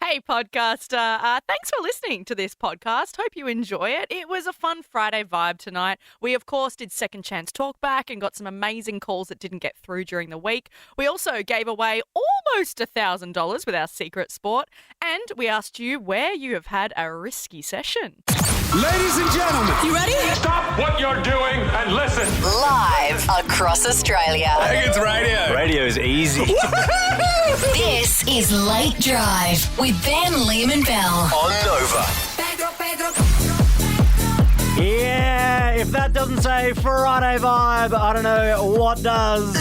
Hey, podcaster. Thanks for listening to this podcast. Hope you enjoy it. It was a fun Friday vibe tonight. We, of course, did Second Chance Talkback and got some amazing calls that didn't get through during the week. We also gave away almost $1,000 with our secret sport. And we asked you where you have had a risky session. Ladies and gentlemen, You ready? Stop what you're doing and listen. Live across Australia. I think it's radio. Radio's easy. This is Late Drive with Ben, Liam and Belle. On Nova. Yeah, if that doesn't say Friday vibe, I don't know what does.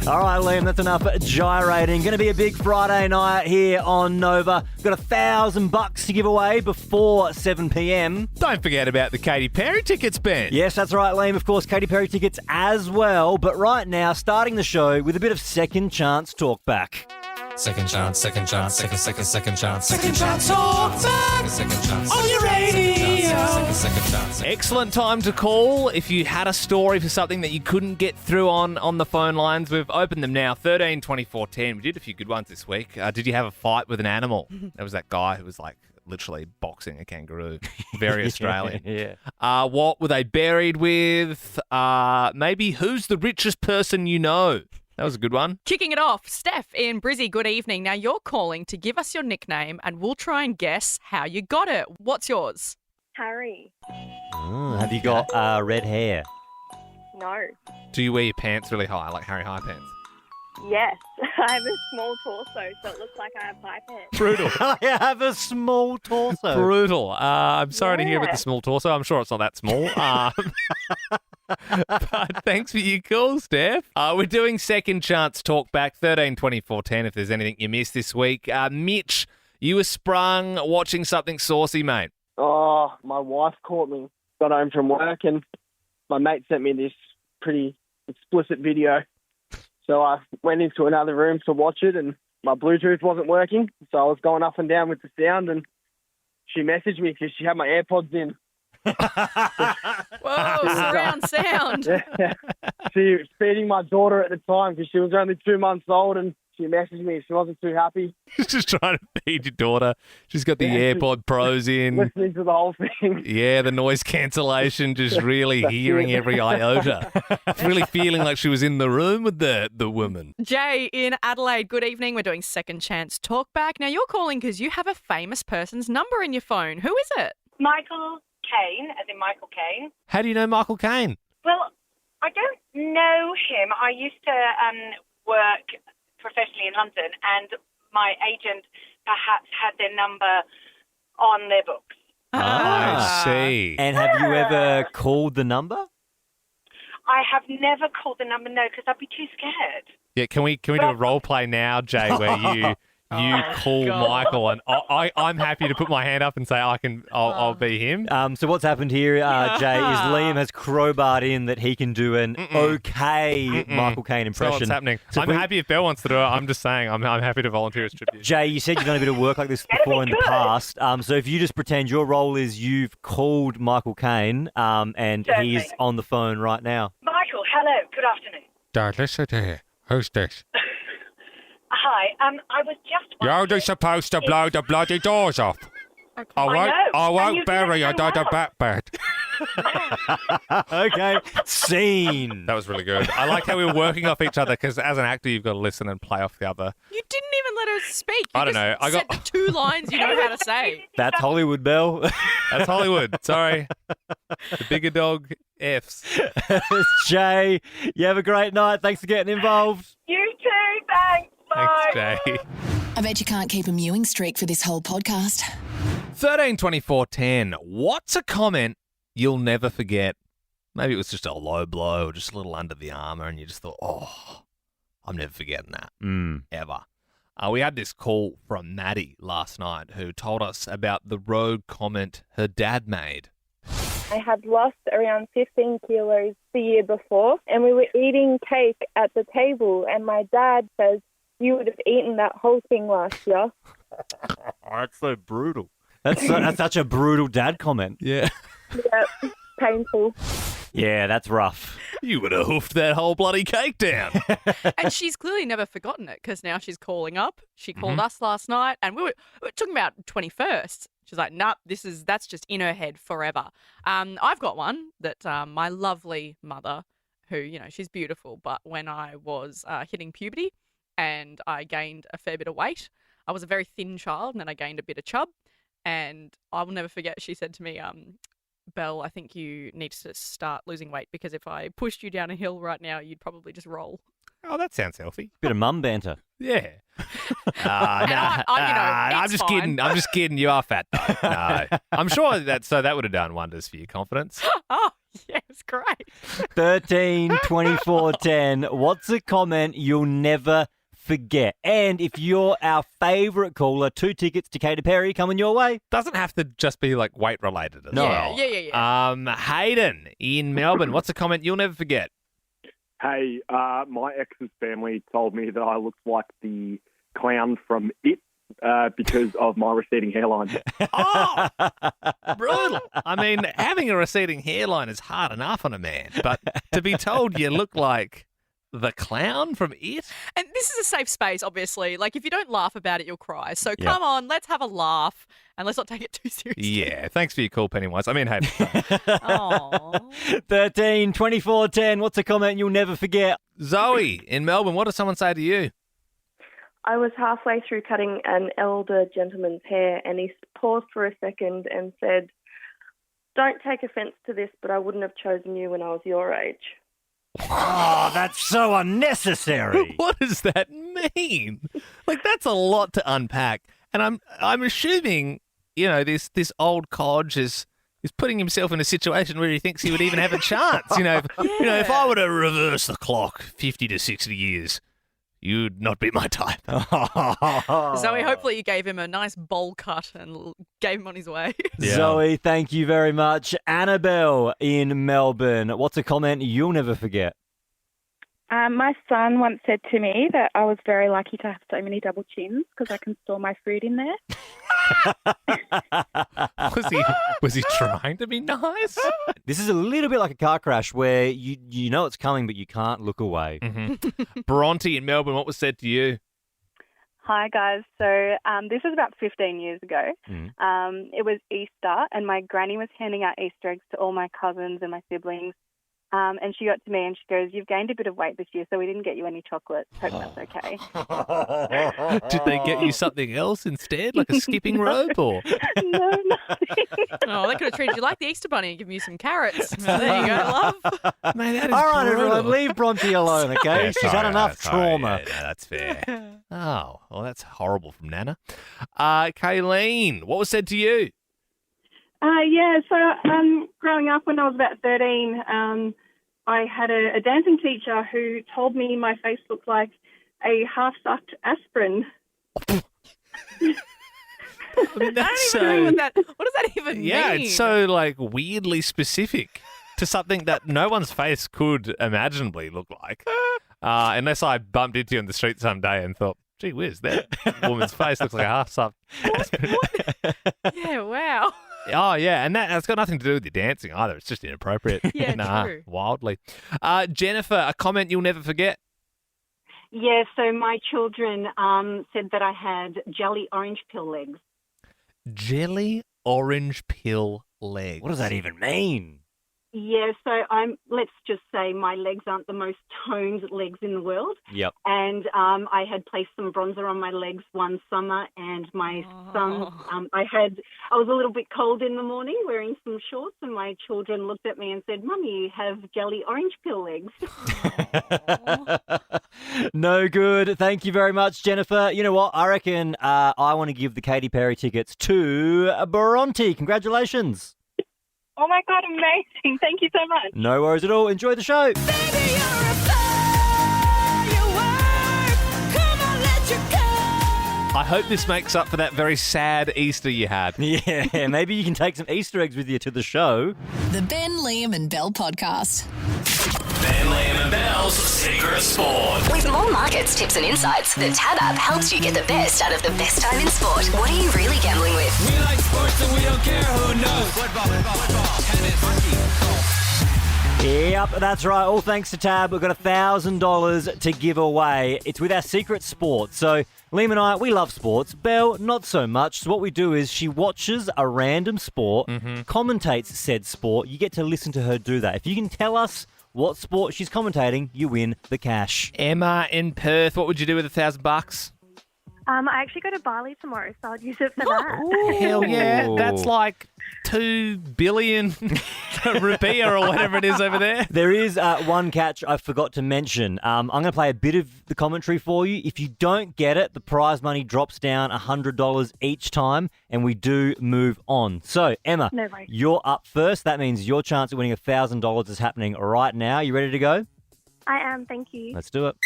All right, Liam, that's enough gyrating. Going to be a big Friday night here on Nova. Got $1,000 to give away before 7 p.m. Don't forget about the Katy Perry tickets, Ben. Yes, that's right, Liam. Of course, Katy Perry tickets as well. But right now, starting the show with a bit of Second Chance Talkback. Second chance, second chance, second chance. Second chance talkback. Second chance. On your radio. Second chance. Excellent time to call if you had a story for something that you couldn't get through on the phone lines. We've opened them now, 13 24 10. We did a few good ones this week. Did you have a fight with an animal? There was that guy who was like literally boxing a kangaroo. Very Australian. Yeah. What were they buried with? Maybe who's the richest person you know? That was a good one. Kicking it off, Steph in Brizzy, good evening. Now, you're calling to give us your nickname and we'll try and guess how you got it. What's yours? Harry. Have you got red hair? No. Do you wear your pants really high, like Harry High pants? Yes. I have a small torso, so it looks like I have high pants. Brutal. I have a small torso. Brutal. I'm sorry to hear about Yeah. the small torso. I'm sure it's not that small. But thanks for your call, Steph. We're doing Second Chance Talkback, 13 24 10, if there's anything you missed this week. Mitch, you were sprung watching something saucy, mate. Oh, my wife caught me. Got home from work and my mate sent me this pretty explicit video. So I went into another room to watch it and my Bluetooth wasn't working. So I was going up and down with the sound and she messaged me because she had my AirPods in. Whoa, surround sound. Yeah. She was feeding my daughter at the time because she was only 2 months old and she messaged me. She wasn't too happy. She's just trying to feed your daughter. She's got the AirPod Pros in. Listening to the whole thing. Yeah, the noise cancellation, just really hearing every iota. Really feeling like she was in the room with the woman. Jay in Adelaide, good evening. We're doing Second Chance Talkback. Now, you're calling because you have a famous person's number in your phone. Who is it? Michael Cain, as in Michael Cain. How do you know Michael Cain? Well, I don't know him. I used to work professionally in London, and my agent perhaps had their number on their books. I see. And have you ever called the number? I have never called the number, no, because I'd be too scared. Yeah, can we do a role play now, Jay, where you call God. Michael and I'm happy to put my hand up and say I'll be him. So what's happened here, Jay, is Liam has crowbarred in that he can do an okay Michael Caine So impression. what's happening? So I'm happy if Belle wants to do it. I'm just saying I'm happy to volunteer as tribute. Jay, you said you've done a bit of work like this before in the past. So if you just pretend your role is you've called Michael Caine and he's Certainly. on the phone right now. Michael, hello, good afternoon. Dad, listen to here. Who's this? Hi, I was just You're wondering... only supposed to blow the bloody doors off. I I know, and won't you bury did you it so under the well. back bed. Okay, scene. That was really good. I like how we were working off each other because as an actor, you've got to listen and play off the other. You didn't even let her speak. You I don't just know. I said got- the two lines you know how to say. That's Hollywood, Belle. That's Hollywood. Sorry. The bigger dog F's. Jay, you have a great night. Thanks for getting involved. You too, thanks, bye. Thanks, Jay. I bet you can't keep a mewing streak for this whole podcast. 13 24 10. What's a comment you'll never forget? Maybe it was just a low blow or just a little under the armour and you just thought, oh, I'm never forgetting that. Ever. We had this call from Maddie last night who told us about the road comment her dad made. I had lost around 15 kilos the year before, and we were eating cake at the table, and my dad says, "You would have eaten that whole thing last year." Oh, that's so brutal. That's such a brutal dad comment. Yeah. Yeah, painful. Yeah, that's rough. You would have hoofed that whole bloody cake down. And she's clearly never forgotten it because now she's calling up. She called us last night and we were talking about 21st. She's like, nope, that's just in her head forever. I've got one that my lovely mother, who, you know, she's beautiful, but when I was hitting puberty and I gained a fair bit of weight, I was a very thin child and then I gained a bit of chub. And I will never forget, she said to me, Belle, I think you need to start losing weight because if I pushed you down a hill right now, you'd probably just roll. Oh, that sounds healthy. Bit of mum banter. Yeah. I'm I'm just kidding. I'm just kidding. You are fat, though. No. I'm sure that would have done wonders for your confidence. Oh, yes, great. 13 24 10. What's a comment you'll never forget? And if you're our favourite caller, 2 tickets to Katy Perry coming your way. Doesn't have to just be like weight related as No. well. Yeah. Hayden in Melbourne. What's a comment you'll never forget? Hey, my ex's family told me that I looked like the clown from It because of my receding hairline. Oh, brutal. I mean, having a receding hairline is hard enough on a man, but to be told you look like the clown from It? And this is a safe space, obviously. Like, if you don't laugh about it, you'll cry. So come on, let's have a laugh and let's not take it too seriously. Yeah, thanks for your call, Pennywise. I mean, Hayden. Aww. 13 24 10. What's a comment you'll never forget? Zoe in Melbourne, what does someone say to you? I was halfway through cutting an elder gentleman's hair and he paused for a second and said, "Don't take offence to this, but I wouldn't have chosen you when I was your age." Oh, that's so unnecessary. What does that mean? Like, that's a lot to unpack. And I'm assuming, you know, this old codge is putting himself in a situation where he thinks he would even have a chance. You know, if I were to reverse the clock 50 to 60 years, you'd not be my type. Zoe, hopefully you gave him a nice bowl cut and gave him on his way. Yeah. Zoe, thank you very much. Annabelle in Melbourne. What's a comment you'll never forget? My son once said to me that I was very lucky to have so many double chins because I can store my fruit in there. Was he trying to be nice? This is a little bit like a car crash where you know it's coming, but you can't look away. Mm-hmm. Bronte in Melbourne, what was said to you? Hi, guys. So this was about 15 years ago. It was Easter, and my granny was handing out Easter eggs to all my cousins and my siblings. And she got to me and she goes, "You've gained a bit of weight this year, so we didn't get you any chocolates. Hope that's okay." Did they get you something else instead, like a skipping rope or? No, nothing. Oh, they could have treated you like the Easter Bunny and given you some carrots. There you go, love. Man, that is All right, brutal. everyone, leave Bronte alone, okay? Yeah, She's had enough trauma. Yeah, no, that's fair. Oh, well, that's horrible from Nana. Kayleen, what was said to you? So growing up when I was about 13, I had a dancing teacher who told me my face looked like a half-sucked aspirin. I mean, that's I don't even know what does that even mean? Yeah, it's so like weirdly specific to something that no one's face could imaginably look like. Unless I bumped into you on the street someday and thought, gee whiz, that woman's face looks like a half-sucked aspirin. Yeah, wow. Oh, yeah, and that's got nothing to do with your dancing either. It's just inappropriate. Yeah, true. Wildly. Jennifer, a comment you'll never forget. Yeah, so my children said that I had jelly orange pill legs. Jelly orange pill legs. What does that even mean? Yeah, so let's just say my legs aren't the most toned legs in the world. Yep. And I had placed some bronzer on my legs one summer, and my son, I was a little bit cold in the morning wearing some shorts, and my children looked at me and said, "Mummy, you have jelly orange pill legs." No good. Thank you very much, Jennifer. You know what? I reckon I want to give the Katy Perry tickets to Bronte. Congratulations. Oh, my God, amazing. Thank you so much. No worries at all. Enjoy the show. I hope this makes up for that very sad Easter you had. Yeah, maybe you can take some Easter eggs with you to the show. The Ben, Liam and Belle podcast. Ben, Liam and Belle's Secret Sport. With more markets, tips and insights, the Tab app helps you get the best out of the best time in sport. What are you really gambling with? We like sports and we don't care who knows. Football, tennis, hockey, golf. Yep, that's right. All thanks to Tab. We've got $1,000 to give away. It's with our secret sport. So Liam and I, we love sports. Belle, not so much. So what we do is she watches a random sport, commentates said sport. You get to listen to her do that. If you can tell us what sport she's commentating, you win the cash. Emma in Perth, what would you do with $1,000? I actually go to Bali tomorrow, so I'd use it for that. Hell yeah. That's like 2 billion rupiah or whatever it is over there. There is one catch I forgot to mention. I'm going to play a bit of the commentary for you. If you don't get it, the prize money drops down $100 each time, and we do move on. So, Emma, No worries. you're up first. That means your chance of winning $1,000 is happening right now. You ready to go? I am, thank you. Let's do it.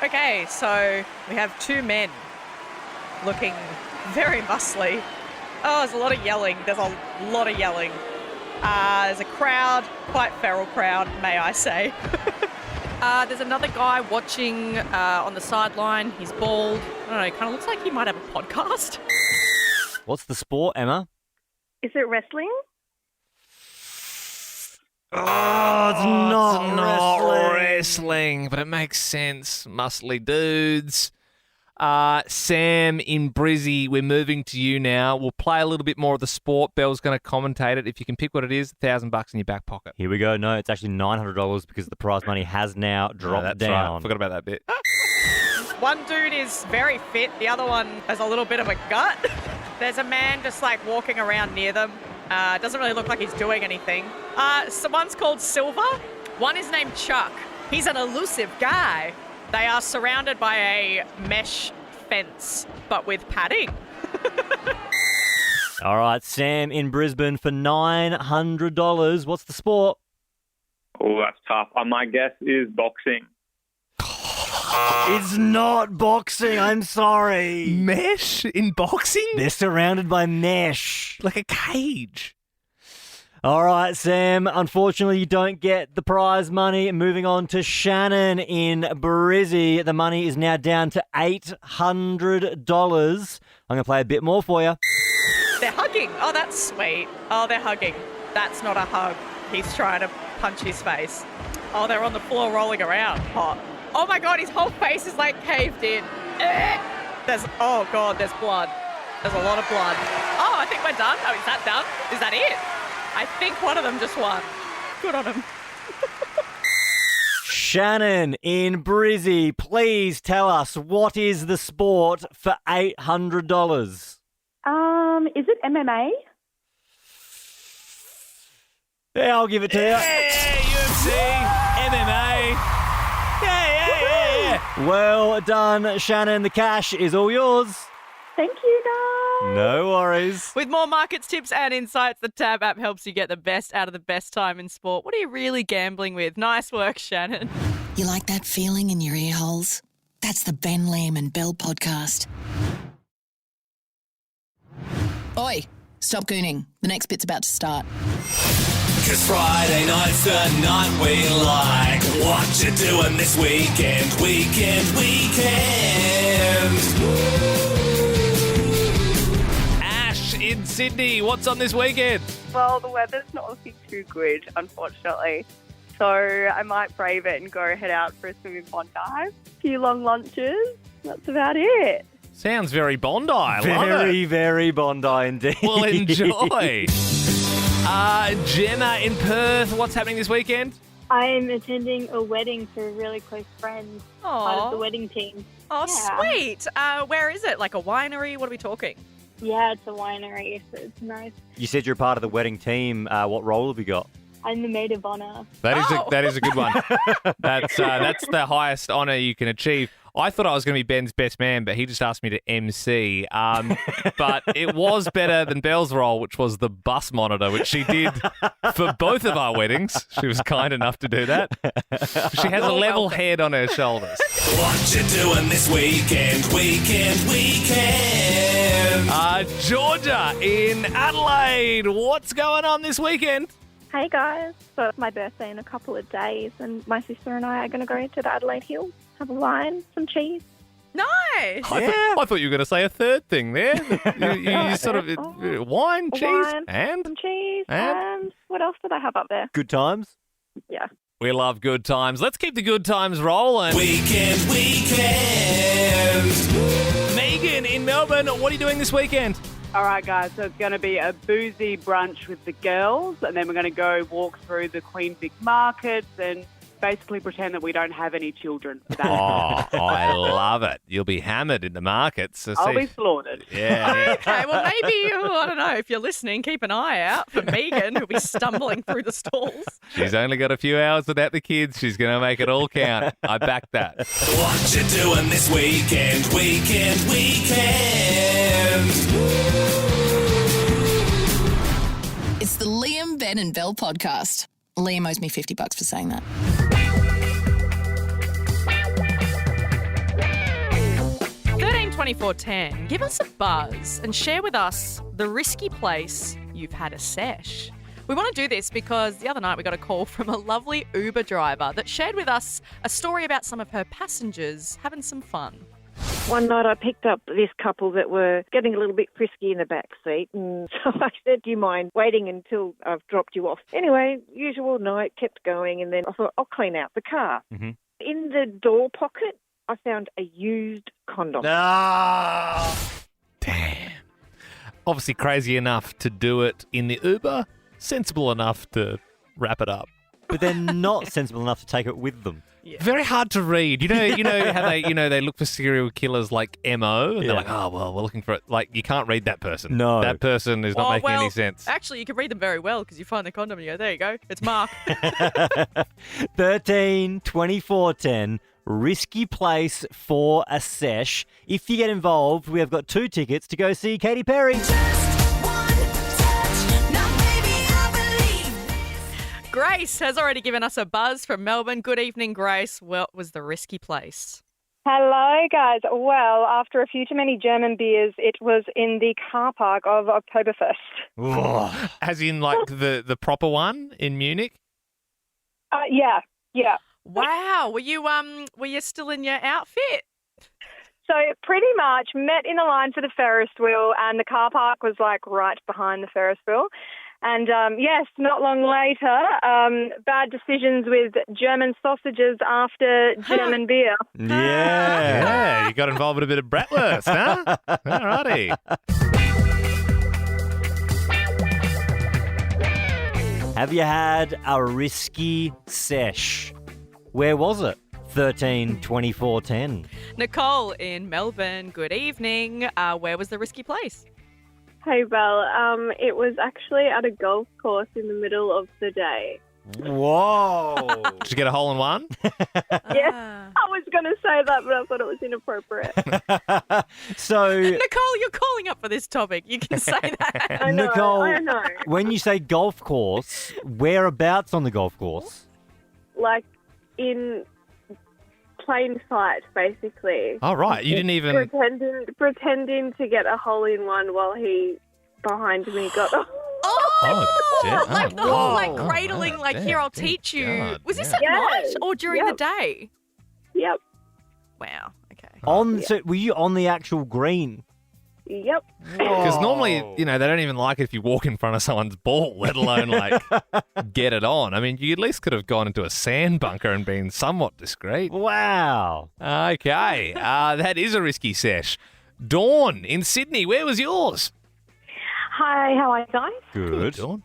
Okay, so we have two men looking very muscly. Oh, there's a lot of yelling. There's a lot of yelling. There's a crowd, quite feral crowd, may I say. There's another guy watching on the sideline. He's bald. I don't know, kind of looks like he might have a podcast. What's the sport, Emma? Is it wrestling? Oh, it's not wrestling, but it makes sense. Muscly dudes. Sam in Brizzy, we're moving to you now. We'll play a little bit more of the sport. Belle's going to commentate it. If you can pick what it is, $1,000 in your back pocket. Here we go. No, it's actually $900 because the prize money has now dropped that's down. Right. Forgot about that bit. One dude is very fit. The other one has a little bit of a gut. There's a man just like walking around near them. Doesn't really look like he's doing anything. So one's called Silver. One is named Chuck. He's an elusive guy. They are surrounded by a mesh fence, but with padding. All right, Sam in Brisbane for $900. What's the sport? Oh, that's tough. My guess is boxing. It's not boxing. I'm sorry. Mesh in boxing? They're surrounded by mesh. Like a cage. All right, Sam. Unfortunately, you don't get the prize money. Moving on to Shannon in Brizzy. The money is now down to $800. I'm going to play a bit more for you. They're hugging. Oh, that's sweet. Oh, they're hugging. That's not a hug. He's trying to punch his face. Oh, they're on the floor rolling around. Hot. Oh my God, his whole face is like caved in. Oh God, there's blood. There's a lot of blood. Oh, I think we're done. Oh, is that done? Is that it? I think one of them just won. Good on him. Shannon in Brizzy, please tell us what is the sport for $800? Is it MMA? Yeah, I'll give it to you. UFC, MMA. Yeah. Well done, Shannon. The cash is all yours. Thank you, guys. No worries. With more markets, tips and insights, the Tab app helps you get the best out of the best time in sport. What are you really gambling with? Nice work, Shannon. You like that feeling in your ear holes? That's the Ben, Liam and Belle podcast. Oi, stop gooning. The next bit's about to start. 'Cause Friday night's the night we like. What you doing this weekend? Ash in Sydney, what's on this weekend? Well, the weather's not looking too good, unfortunately. So I might brave it and go head out for a swim in Bondi. A few long lunches. That's about it. Sounds very Bondi. I love Very, it. very Bondi indeed. Well, enjoy. Gemma in Perth, what's happening this weekend? I'm attending a wedding for a really close friend, part of the wedding team. Oh, Yeah. sweet. Where is it? Like a winery? What are we talking? Yeah, it's a winery, so it's nice. You said you're part of the wedding team. What role have you got? I'm the maid of honour. That is a good one. That's the highest honour you can achieve. I thought I was going to be Ben's best man, but he just asked me to MC. But it was better than Belle's role, which was the bus monitor, which she did for both of our weddings. She was kind enough to do that. She has a level head on her shoulders. What you doing this weekend? Georgia in Adelaide, what's going on this weekend? Hey guys, so it's my birthday in a couple of days and my sister and I are going to go to the Adelaide Hills, have a wine, some cheese. Nice! I thought you were going to say a third thing there. You sort of wine, cheese, Wine, and some cheese, and? and what else did I have up there? Good times? Yeah. We love good times. Let's keep the good times rolling. Weekend. Megan in Melbourne, what are you doing this weekend? All right, guys, so it's going to be a boozy brunch with the girls, and then we're going to go walk through the Queen Vic markets and basically pretend that we don't have any children for that. Oh, I love it. You'll be hammered in the markets. So I'll be slaughtered. Yeah. Okay, well, maybe, I don't know, if you're listening, keep an eye out for Megan, who'll be stumbling through the stalls. She's only got a few hours without the kids. She's going to make it all count. I back that. What you doing this weekend? It's the Liam, Ben and Belle podcast. Liam owes me $50 for saying that. 2410, give us a buzz and share with us the risky place you've had a sesh. We want to do this because the other night we got a call from a lovely Uber driver that shared with us a story about some of her passengers having some fun. One night I picked up this couple that were getting a little bit frisky in the back seat, and so I said, do you mind waiting until I've dropped you off? Anyway, usual night, kept going, and then I thought, I'll clean out the car. Mm-hmm. In the door pocket, I found a used condom. Damn. Obviously crazy enough to do it in the Uber, sensible enough to wrap it up. But they're not sensible enough to take it with them. Yeah. Very hard to read. You know how they look for serial killers like MO, and they're like, oh well, we're looking for it. Like, you can't read that person. No. That person is not making any sense. Actually, you can read them very well because you find the condom and you go, there you go, it's Mark. 13 24 10, risky place for a sesh. If you get involved, we have got 2 tickets to go see Katy Perry. Grace has already given us a buzz from Melbourne. Good evening, Grace. What was the risky place? Hello, guys. Well, after a few too many German beers, it was in the car park of Oktoberfest. As in, like, the proper one in Munich? Yeah. Wow. Were you still in your outfit? So pretty much met in a line for the Ferris wheel, and the car park was like right behind the Ferris wheel. And yes, not long later, bad decisions with German sausages after German beer. Yeah, you got involved with a bit of bratwurst, huh? Alrighty. Have you had a risky sesh? Where was it? 13 24 10. Nicole in Melbourne. Good evening. Where was the risky place? Hey, Belle. It was actually at a golf course in the middle of the day. Whoa. Did you get a hole in one? Yeah, I was going to say that, but I thought it was inappropriate. So, Nicole, you're calling up for this topic. You can say that. I know, Nicole, I know. when you say golf course, whereabouts on the golf course? Like, in plain sight, basically. Oh, right. You didn't even... Pretending to get a hole in one while he behind me got a like cradling, like, here, I'll teach you. God, Was this at night or during the day? Yep. Wow. Okay. So were you on the actual green? Yep. Because normally, they don't even like it if you walk in front of someone's ball, let alone, like, get it on. I mean, you at least could have gone into a sand bunker and been somewhat discreet. Wow. Okay. That is a risky sesh. Dawn in Sydney, where was yours? Hi, how are you guys? Good. Dawn.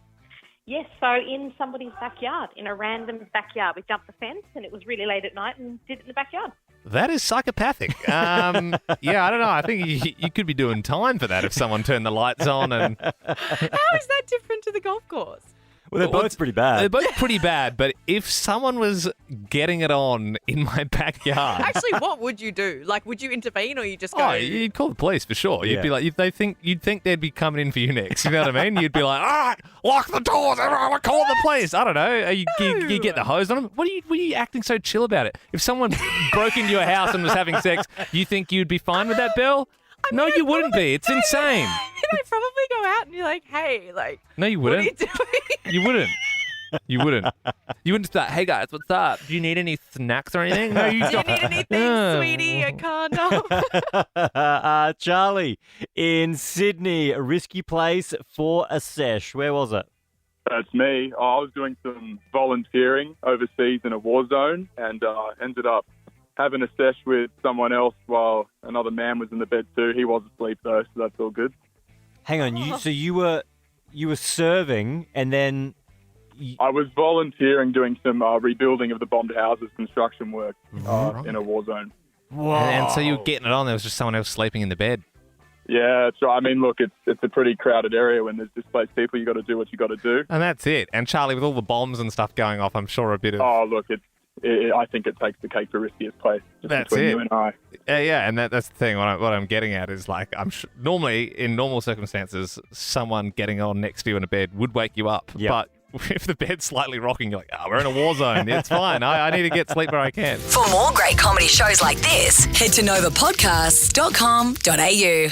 Yes, so in somebody's backyard, in a random backyard. We jumped the fence and it was really late at night and did it in the backyard. That is psychopathic. Yeah, I don't know. I think you could be doing time for that if someone turned the lights on. And How is that different to the golf course? Well, they're both pretty bad. They're both pretty bad, but if someone was getting it on in my backyard... Actually, what would you do? Like, would you intervene or you just go... Oh, you'd call the police for sure. You'd be like, you'd think they'd be coming in for you next. You know what I mean? You'd be like, all right, lock the doors, everyone, call the police. I don't know. You get the hose on them. What are you acting so chill about it? If someone broke into your house and was having sex, you think you'd be fine with that, Belle? No, you wouldn't be. It's insane. They'd probably go out and be like, hey, like... No, you wouldn't. What are you doing? You wouldn't. You wouldn't. You wouldn't start, hey guys, what's up? Do you need any snacks or anything? No, Do you need anything, sweetie? A condom? Charlie in Sydney, a risky place for a sesh. Where was it? That's me. I was doing some volunteering overseas in a war zone and ended up having a sesh with someone else while another man was in the bed too. He was asleep though, so that's all good. Hang on, you were serving and then... I was volunteering doing some rebuilding of the bombed houses, construction work in a war zone. Whoa. And so you were getting it on, there was just someone else sleeping in the bed. Yeah, that's right. I mean, look, it's a pretty crowded area when there's displaced people. You got to do what you got to do. And that's it. And Charlie, with all the bombs and stuff going off, I'm sure a bit of... Oh, look, I think it takes the cake for riskiest place. That's between it. You and I. Yeah, and that's the thing. What I'm getting at is like, normally in normal circumstances, someone getting on next to you in a bed would wake you up. Yep. But if the bed's slightly rocking, you're like, we're in a war zone. It's fine. I need to get sleep where I can. For more great comedy shows like this, head to novapodcasts.com.au.